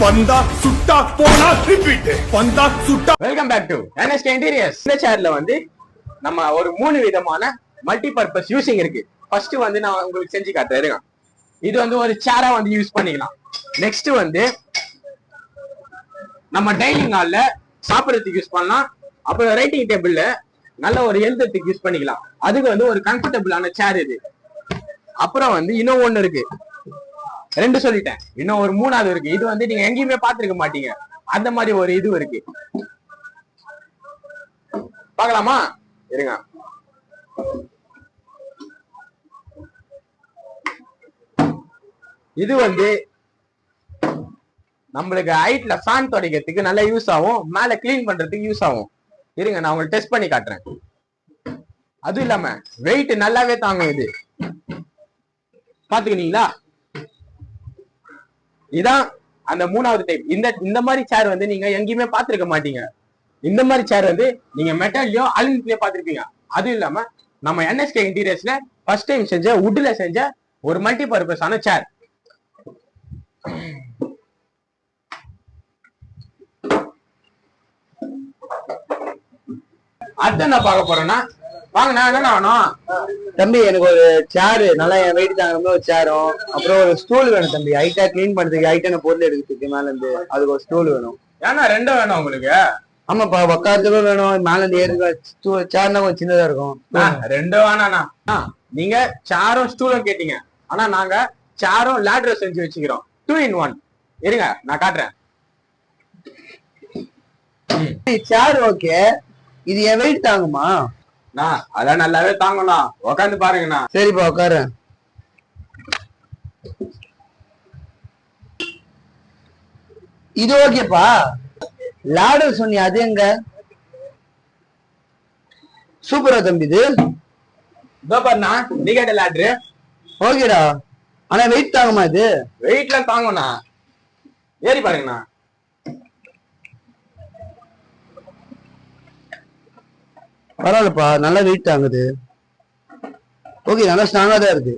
வந்தா சுட்டா போனா ரிப்பீட் வந்தா சுட்டா. Welcome back to NSK interiors. இந்த சேர்ல வந்து நம்ம ஒரு 3 விதமான மல்டி பர்பஸ் யூசிங் இருக்கு. ஃபர்ஸ்ட் வந்து நான் உங்களுக்கு செஞ்சு காட்டுறேன். இது வந்து ஒரு சேரா வந்து யூஸ் பண்ணிக்கலாம். நெக்ஸ்ட் வந்து நம்ம டைனிங் ஹால்ல சாப்பிடறதுக்கு யூஸ் பண்ணலாம். அப்புறம் ரைட்டிங் டேபிள்ல நல்ல ஒரு எழுதுறதுக்கு யூஸ் பண்ணிக்கலாம். அதுக்கு வந்து ஒரு கம்ஃபர்டபுளான சேர் இது. அப்புறம் வந்து இன்னும் ஒண்ணு இருக்கு, 2 சொல்லிட்டேன், இன்னும் ஒரு 3வது இருக்கு. இது வந்து நீங்க எங்கேயுமே பாத்துருக்க மாட்டீங்க, அந்த மாதிரி ஒரு இது இருக்கு. பார்க்கலாமா? இருங்க. இது வந்து நம்மளுக்கு ஹைட்ல ஃபேன் துடைக்கிறதுக்கு நல்லா யூஸ் ஆகும், மேல கிளீன் பண்றதுக்கு யூஸ் ஆகும். இருங்க, நான் உங்களுக்கு டெஸ்ட் பண்ணி காட்டுறேன். அதுவும் இல்லாம வெயிட் நல்லாவே தாங்கும். இது பாத்துக்கிட்டீங்களா? இதான் அந்த 3வது டைப். இந்த மாதிரி சேர் வந்து நீங்க எங்கேயுமே பாத்துருக்க மாட்டீங்க. இந்த மாதிரி சேர் வந்து நீங்க மெட்டல்லயோ அலுமினியத்திலயோ பாத்துருப்பீங்க. அதுவும் இல்லாம நம்ம NSK இன்டீரியர்ஸ்ல ஃபர்ஸ்ட் டைம் செஞ்ச வுட்ல செஞ்ச ஒரு மல்டி பர்பஸான சேர். அடுத்து என்ன பார்க்க போறேன்னா, வாங்கண்ணா, என்ன வேணும் தம்பி? எனக்கு ஒரு சேர், நல்லா என் வெயிட் தாங்க ஒரு சேரும், அப்புறம் ஒரு ஸ்டூல் வேணும் தம்பி. ஹைட்டா கிளீன் பண்றதுக்கு, ஹைட்டான பொருள் எடுக்கிறதுக்கு மேல இருந்து அதுக்கு ஒரு ஸ்டூல் வேணும். ஏன்னா 2 வேணும் உங்களுக்கு? ஆமாப்பா, உட்காரத்துக்கும் வேணும், மேல இருந்து ஏறுங்க. சேர்னா கொஞ்சம் சின்னதா இருக்கும். 2 வேணாண்ணா. நீங்க சேரும் ஸ்டூலும் கேட்டீங்க, ஆனா நாங்க சேரும் லேடரும் செஞ்சு வச்சுக்கிறோம். 2 in 1. இருங்க, நான் காட்டுறேன். சேர் ஓகே, இது என் வெயிட் தாங்குமா? அதான் நல்லாவே தாங்கண்ணா. உக்காந்து பாருங்கண்ணா. சரிப்பா, உட்காரு. இது ஓகேப்பா. லாடர் சொன்னி, அது எங்க? சூப்பரா தம்பி. இது இதோ பாருண்ணா, நீ கேட்ட லேட்ரு ஓகேடா. ஆனா வெயிட் தாங்குமா? இது வெயிட்ல தாங்கண்ணா. ஏறி பாருங்கண்ணா. பரவாயில்லப்பா, நல்லா வெயிட் தாங்குது. ஓகே, நல்லா ஸ்ட்ராங்கா தான் இருக்கு.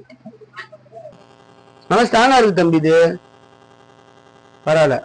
நல்லா ஸ்ட்ராங்கா இருக்கு தம்பி. இது பரவாயில்ல.